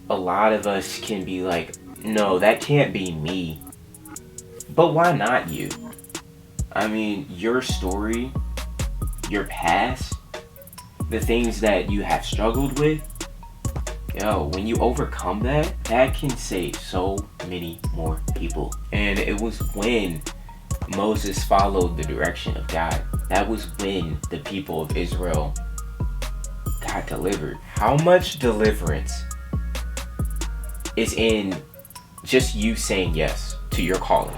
a lot of us can be like, no, that can't be me. But why not you? I mean, your story, your past, the things that you have struggled with, yo, when you overcome that, that can save so many more people. And it was when Moses followed the direction of God. That was when the people of Israel got delivered. How much deliverance is in just you saying yes to your calling?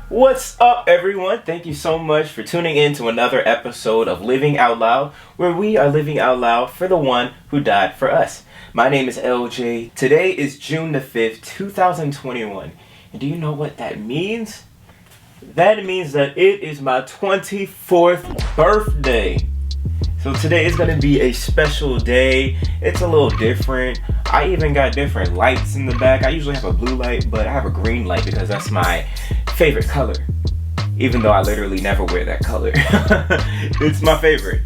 What's up, everyone? Thank you so much for tuning in to another episode of Living Out Loud, where we are living out loud for the one who died for us. My name is LJ. Today is June the 5th, 2021. And do you know what that means? That means that it is my 24th birthday. So today is going to be a special day. It's a little different. I even got different lights in the back. I usually have a blue light, but I have a green light because that's my favorite color. Even though I literally never wear that color. It's my favorite,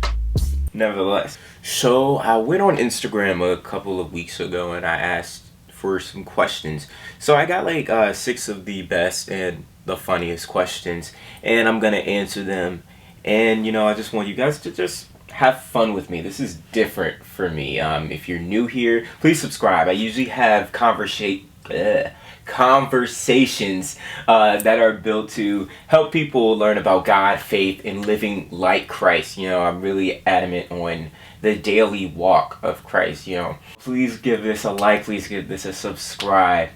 nevertheless. So I went on Instagram a couple of weeks ago and I asked for some questions. So I got like 6 of the best and the funniest questions, and I'm gonna answer them. And I just want you guys to just have fun with me. This is different for me. If you're new here, please subscribe. I usually have conversations that are built to help people learn about God, faith, and living like Christ. I'm really adamant on the daily walk of Christ. Please give this a like. Please give this a subscribe.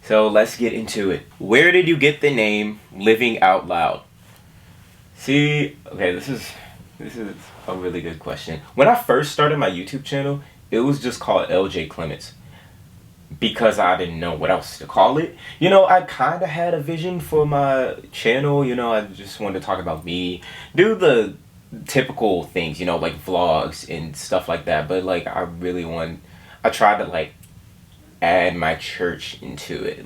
So let's get into it. Where did you get the name Living Out Loud? See, okay, this is a really good question. When I first started my YouTube channel, it was just called LJ Clements because I didn't know what else to call it. I kind of had a vision for my channel. I just wanted to talk about me, do the typical things, like vlogs and stuff like that. But like, I tried to like add my church into it,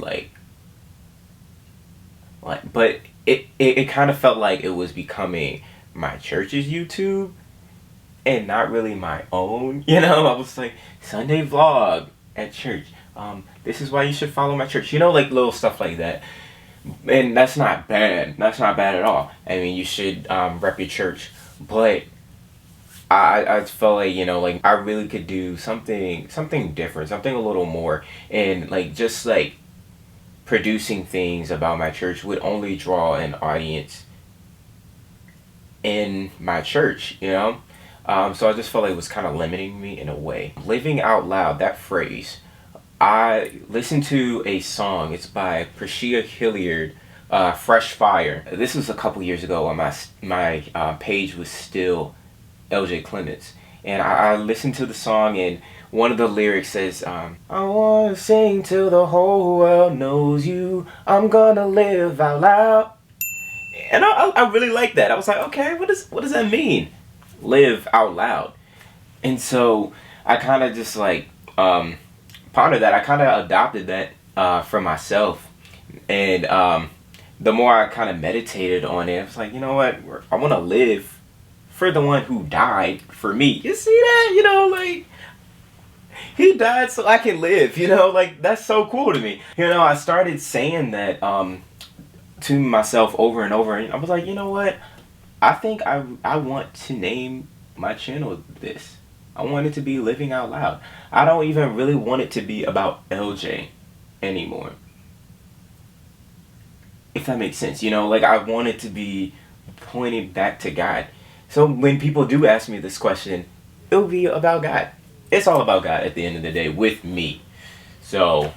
but it kind of felt like it was becoming my church's YouTube and not really my own. I was like, Sunday vlog at church. This is why you should follow my church. Like little stuff like that. And that's not bad. That's not bad at all. I mean, you should rep your church. But I felt like, like I really could do something different, something a little more. And like just like producing things about my church would only draw an audience in my church, so I just felt like it was kind of limiting me in a way. Living out loud, that phrase, I listened to a song. It's by Priscilla Hilliard, Fresh Fire. This was a couple years ago when my page was still LJ Clements, and I listened to the song, and one of the lyrics says, I want to sing till the whole world knows you. I'm gonna live out loud. And I really like that. I was like, okay, what does that mean? Live out loud. And so I kind of just like pondered that. I kind of adopted that for myself. And the more I kind of meditated on it, I was like, you know what? I want to live for the one who died for me. You see that? Like, he died so I can live. Like, that's so cool to me. I started saying that to myself over and over, and I was like, you know what? I think I want to name my channel this. I want it to be Living Out Loud. I don't even really want it to be about LJ anymore. If that makes sense, like I want it to be pointing back to God. So when people do ask me this question, it'll be about God. It's all about God at the end of the day with me. So,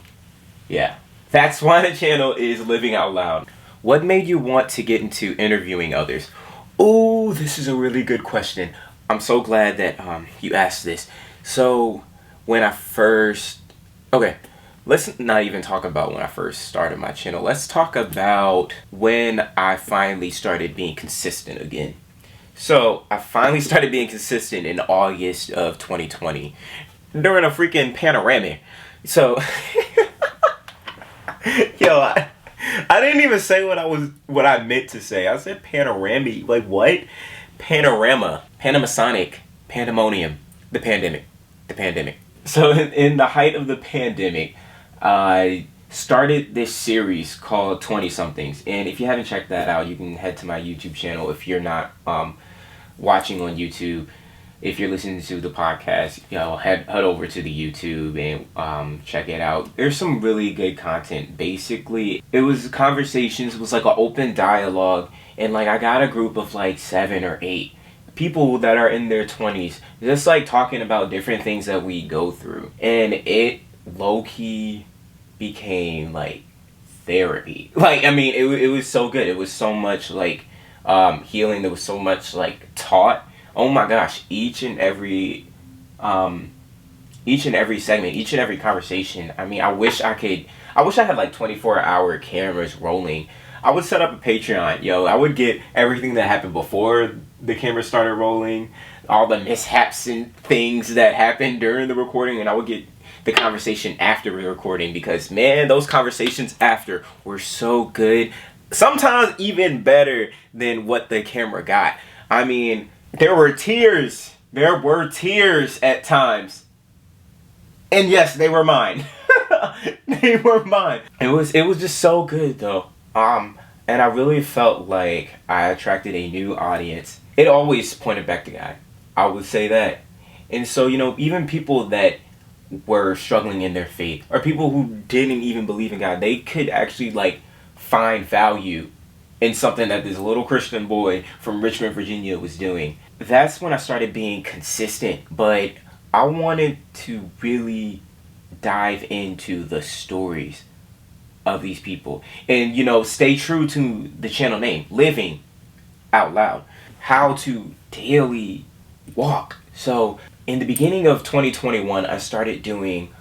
yeah. That's why the channel is Living Out Loud. What made you want to get into interviewing others? Oh, this is a really good question. I'm so glad that you asked this. So, when I first... Okay, let's not even talk about when I first started my channel. Let's talk about when I finally started being consistent again. So, I finally started being consistent in August of 2020 during a freaking panoramic. So, yo, I didn't even say what I meant to say. I said panoramic. Like what? Panorama, Panamasonic, Pandemonium, the pandemic. the pandemic. So in the height of the pandemic, I started this series called 20 somethings, and if you haven't checked that out, you can head to my YouTube channel. If you're not watching on YouTube, if you're listening to the podcast, head over to the YouTube and check it out. There's some really good content. Basically, it was conversations. It was like an open dialogue, and like I got a group of like 7 or 8 people that are in their 20s, just like talking about different things that we go through, and it low-key became like therapy. Like, I mean, it was so good. It was so much like healing. There was so much like taught. Oh my gosh, each and every segment, each and every conversation. I mean, I wish I had like 24-hour cameras rolling. I would set up a Patreon, I would get everything that happened before the camera started rolling, all the mishaps and things that happened during the recording, and I would get the conversation after the recording, because man, those conversations after were so good. Sometimes even better than what the camera got. I mean, there were tears. There were tears at times. And yes, they were mine. They were mine. It was just so good though. And I really felt like I attracted a new audience. It always pointed back to God. I would say that. And so, even people that were struggling in their faith, or people who didn't even believe in God, they could actually like find value in something that this little Christian boy from Richmond, Virginia was doing. That's when I started being consistent, but I wanted to really dive into the stories of these people and, stay true to the channel name, Living Out Loud, how to daily walk. So in the beginning of 2021, I started doing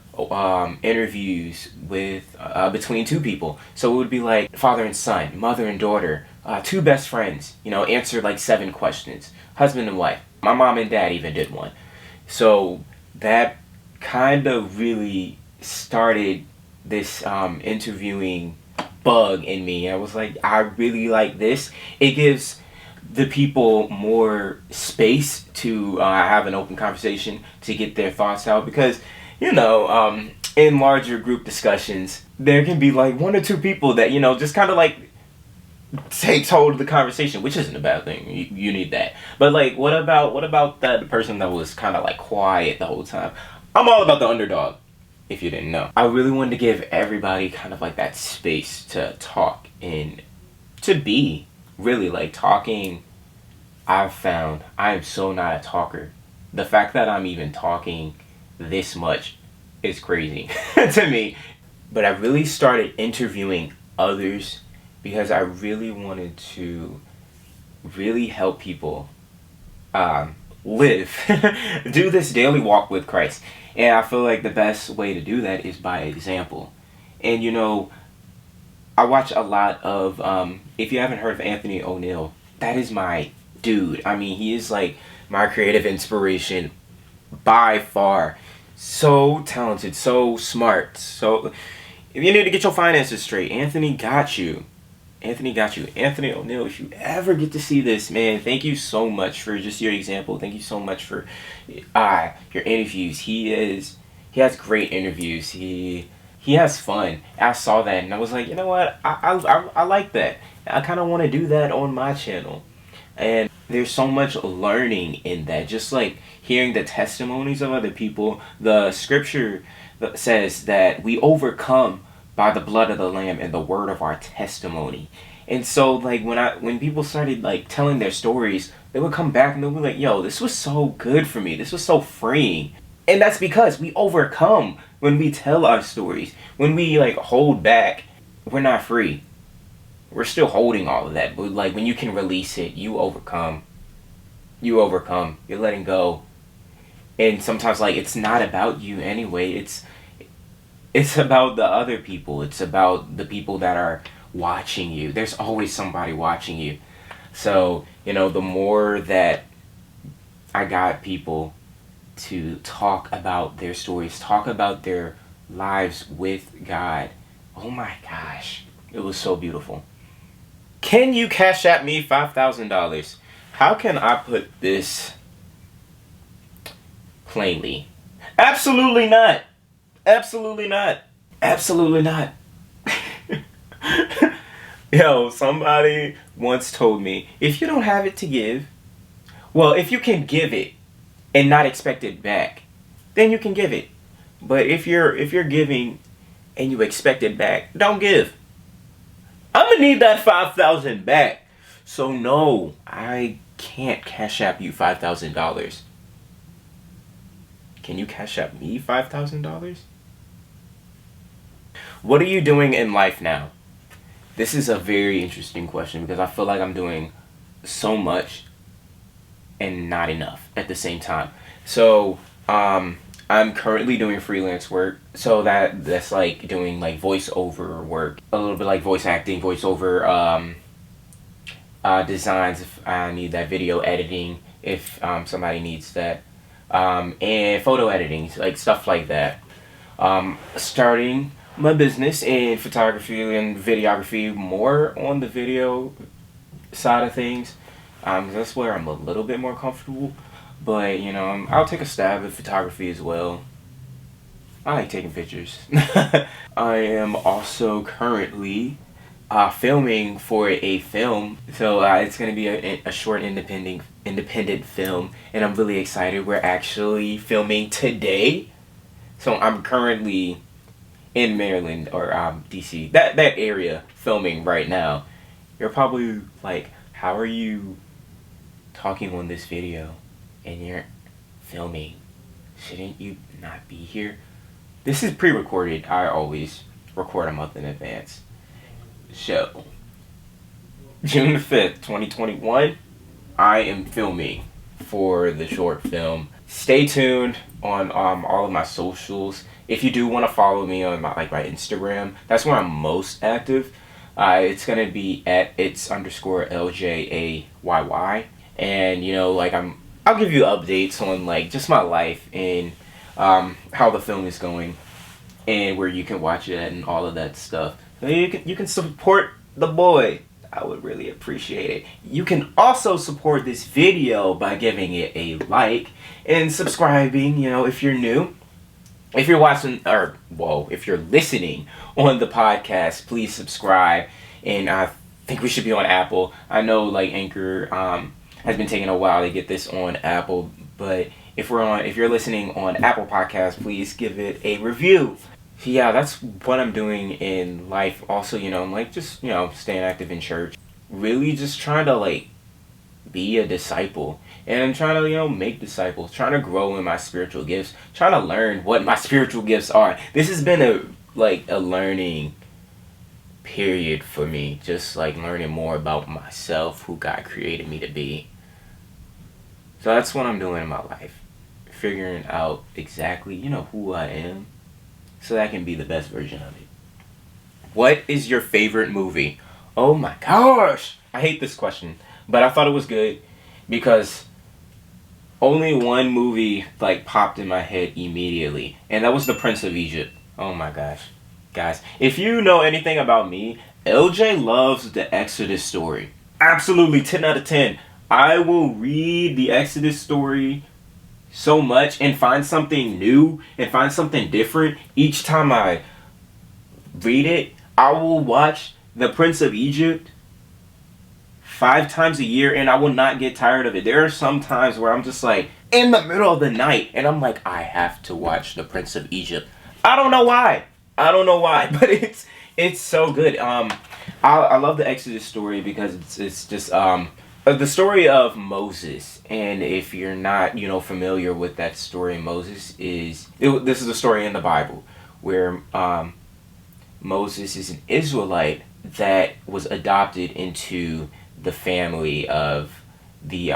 interviews with between 2 people. So it would be like father and son, mother and daughter, 2 best friends, answer like 7 questions, husband and wife. My mom and dad even did one. So that kind of really started this interviewing bug in me. I was like, I really like this. It gives the people more space to have an open conversation, to get their thoughts out, because in larger group discussions, there can be like 1 or 2 people that, just kind of like takes hold of the conversation, which isn't a bad thing. You need that. But like, what about the person that was kind of like quiet the whole time? I'm all about the underdog, if you didn't know. I really wanted to give everybody kind of like that space to talk and to be really like talking. I've found I am so not a talker. The fact that I'm even talking this much is crazy to me. But I really started interviewing others because I really wanted to really help people live, do this daily walk with Christ. And I feel like the best way to do that is by example. And I watch a lot of, if you haven't heard of Anthony O'Neill, that is my dude. I mean, he is like my creative inspiration by far. So talented, so smart. So if you need to get your finances straight, Anthony got you. Anthony got you. Anthony O'Neill, if you ever get to see this, man, thank you so much for just your example. Thank you so much for your interviews. He has great interviews. He has fun. I saw that and I was like, you know what? I like that. I kind of want to do that on my channel. And there's so much learning in that. Just like hearing the testimonies of other people. The scripture says that we overcome by the blood of the Lamb and the word of our testimony. And so like when people started like telling their stories, they would come back and they'll be like, yo, this was so good for me. This was so freeing. And that's because we overcome when we tell our stories. When we like hold back, we're not free. We're still holding all of that. But like when you can release it, you overcome. You overcome. You're letting go. And sometimes like it's not about you anyway. It's about the other people. It's about the people that are watching you. There's always somebody watching you. So, the more that I got people to talk about their stories, talk about their lives with God, oh my gosh, it was so beautiful. Can you cash at me $5,000? How can I put this plainly? Absolutely not. Absolutely not. Absolutely not. Yo, somebody once told me, if you don't have it to give, well, if you can give it and not expect it back, then you can give it. But if you're giving and you expect it back, don't give. I'm gonna need that 5,000 back. So no, I can't cash app you $5,000. Can you cash app me $5,000? What are you doing in life now? This is a very interesting question because I feel like I'm doing so much and not enough at the same time. So, I'm currently doing freelance work. So that's like doing like voiceover work, a little bit like voice acting, voiceover designs if I need that, video editing if somebody needs that, and photo editing, like stuff like that. Starting my business in photography and videography, more on the video side of things. That's where I'm a little bit more comfortable. But, I'll take a stab at photography as well. I like taking pictures. I am also currently filming for a film. So it's going to be a short independent film. And I'm really excited. We're actually filming today. So I'm currently in Maryland or DC, that area, filming right now. You're probably like, how are you talking on this video and you're filming? Shouldn't you not be here? This is pre-recorded. I always record a month in advance. So, June 5th, 2021, I am filming for the short film. Stay tuned on all of my socials. If you do want to follow me on my Instagram, that's where I'm most active. It's gonna be at its_LJAYY, and I'll give you updates on just my life and how the film is going and where you can watch it at and all of that stuff. So you can support the boy. I would really appreciate it. You can also support this video by giving it a like and subscribing, if you're new. If you're watching, if you're listening on the podcast, please subscribe. And I think we should be on Apple. I know Anchor has been taking a while to get this on Apple, but if you're listening on Apple Podcasts, please give it a review. Yeah, that's what I'm doing in life. Also, just staying active in church. Really just trying to be a disciple. And I'm trying to, make disciples, trying to grow in my spiritual gifts, trying to learn what my spiritual gifts are. This has been a learning period for me. Just learning more about myself, who God created me to be. So that's what I'm doing in my life. Figuring out exactly, who I am, so that I can be the best version of it. What is your favorite movie? Oh my gosh! I hate this question, but I thought it was good because only one movie popped in my head immediately, and that was The Prince of Egypt. Oh my gosh. Guys, if you know anything about me, LJ loves the Exodus story. Absolutely 10 out of 10. I will read the Exodus story so much and find something new and find something different each time I read it. I will watch The Prince of Egypt 5 times a year and I will not get tired of it. There are some times where I'm just in the middle of the night and I'm I have to watch The Prince of Egypt. I don't know why, but it's so good. I love the Exodus story because it's just the story of Moses. And if you're not familiar with that story, this is a story in the Bible where Moses is an Israelite that was adopted into the family of the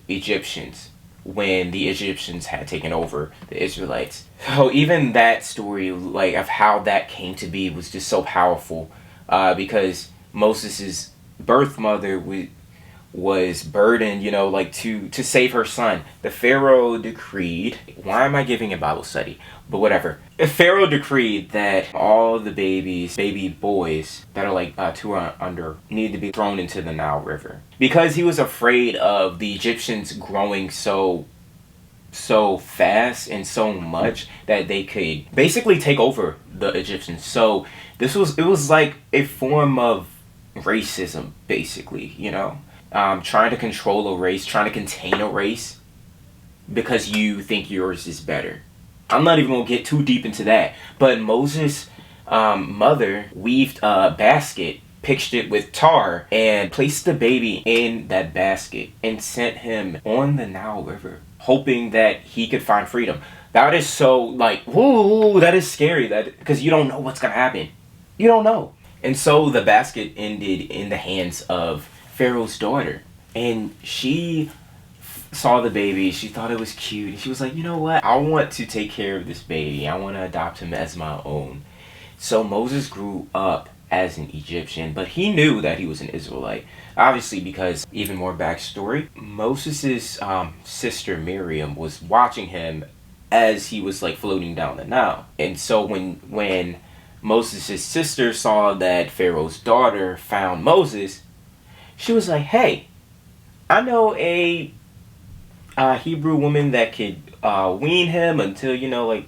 Egyptians when the Egyptians had taken over the Israelites. So even that story, of how that came to be, was just so powerful because Moses' birth mother was burdened, to save her son. The Pharaoh decreed, why am I giving a Bible study? But whatever. The Pharaoh decreed that all the baby boys that are 2 or under, need to be thrown into the Nile River. Because he was afraid of the Egyptians growing so so fast and so much that they could basically take over the Egyptians. So it was like a form of racism, basically, you know, trying to control a race, trying to contain a race because you think yours is better. I'm not even gonna get too deep into that, but Moses' mother weaved a basket, pitched it with tar, and placed the baby in that basket and sent him on the Nile River, hoping that he could find freedom. That is so like, whoa, that is scary. That because you don't know what's gonna happen. You don't know. And so the basket ended in the hands of Pharaoh's daughter, and she saw the baby. She thought it was cute, and she was like, you know what? I want to take care of this baby. I want to adopt him as my own. So Moses grew up as an Egyptian, but he knew that he was an Israelite. Obviously, because even more backstory, Moses' sister Miriam was watching him as he was like floating down the Nile. And so when Moses' sister saw that Pharaoh's daughter found Moses, she was like, hey, I know a Hebrew woman that could wean him until, you know, like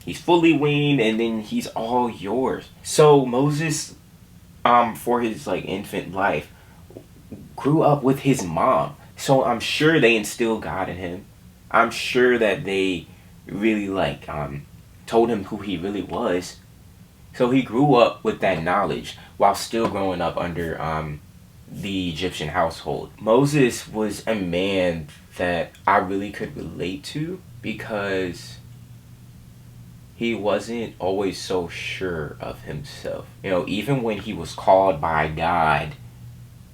he's fully weaned, and then he's all yours. So Moses, for his like infant life, grew up with his mom. So I'm sure they instilled God in him. I'm sure that they really like told him who he really was. So he grew up with that knowledge while still growing up under the Egyptian household. Moses was a man that I really could relate to because he wasn't always so sure of himself. You know, even when he was called by God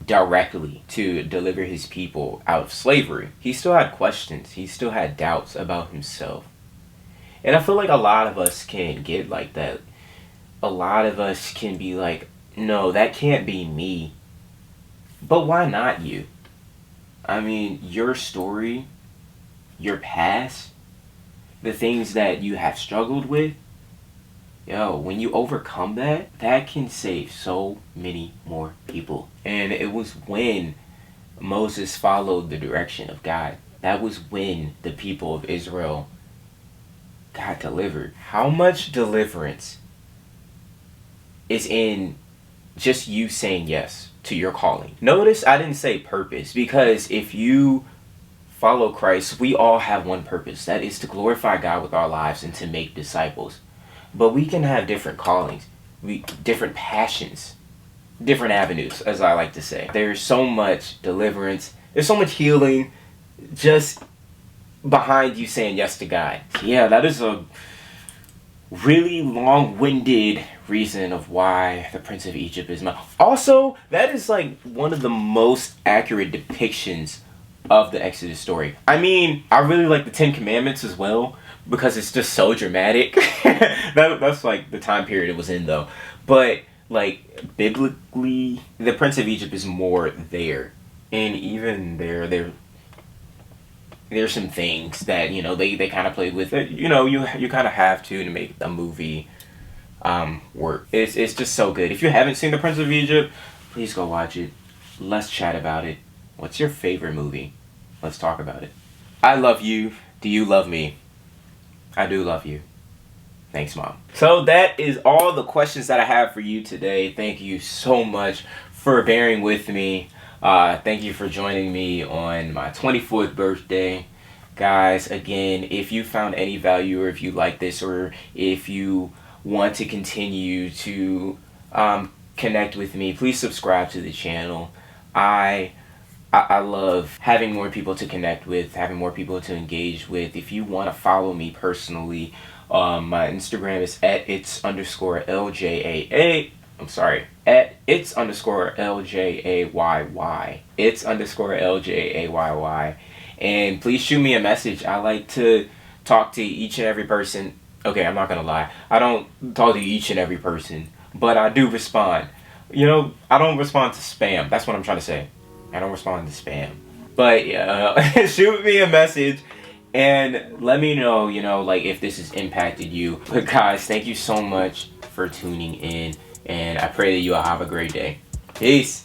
directly to deliver his people out of slavery, he still had questions. He still had doubts about himself. And I feel like a lot of us can get like that. A lot of us can be like, no, that can't be me. But why not you? I mean, your story, your past, the things that you have struggled with, yo, when you overcome that, that can save so many more people. And it was when Moses followed the direction of God. That was when the people of Israel got delivered. How much deliverance is in just you saying yes to your calling? Notice I didn't say purpose, because if you follow Christ, we all have one purpose. That is to glorify God with our lives and to make disciples. But we can have different callings, different passions, different avenues, as I like to say. There's so much deliverance. There's so much healing just behind you saying yes to God. Yeah, that is a really long-winded reason of why the Prince of Egypt is my... Also, that is like one of the most accurate depictions of the Exodus story. I mean, I really like the Ten Commandments as well, because it's just so dramatic. That's like the time period it was in, though. But like biblically, the Prince of Egypt is more there, and even there's some things that, you know, they kind of played with it. You know, you kind of have to make a movie work. It's just so good. If you haven't seen The Prince of Egypt, please go watch it. Let's chat about it. What's your favorite movie? Let's talk about it. I love you. Do you love me? I do love you. Thanks, Mom. So that is all the questions that I have for you today. Thank you so much for bearing with me. Thank you for joining me on my 24th birthday. Guys, again, if you found any value, or if you like this, or if you want to continue to connect with me, please subscribe to the channel. I love having more people to connect with, having more people to engage with. If you want to follow me personally, my Instagram is at @it's_LJAA. I'm sorry, at @it's_LJAYY. It's_LJAYY. And please shoot me a message. I like to talk to each and every person. Okay, I'm not gonna lie. I don't talk to each and every person, but I do respond. You know, I don't respond to spam. That's what I'm trying to say. I don't respond to spam. But yeah, shoot me a message and let me know, you know, like if this has impacted you. But guys, thank you so much for tuning in, and I pray that you all have a great day. Peace.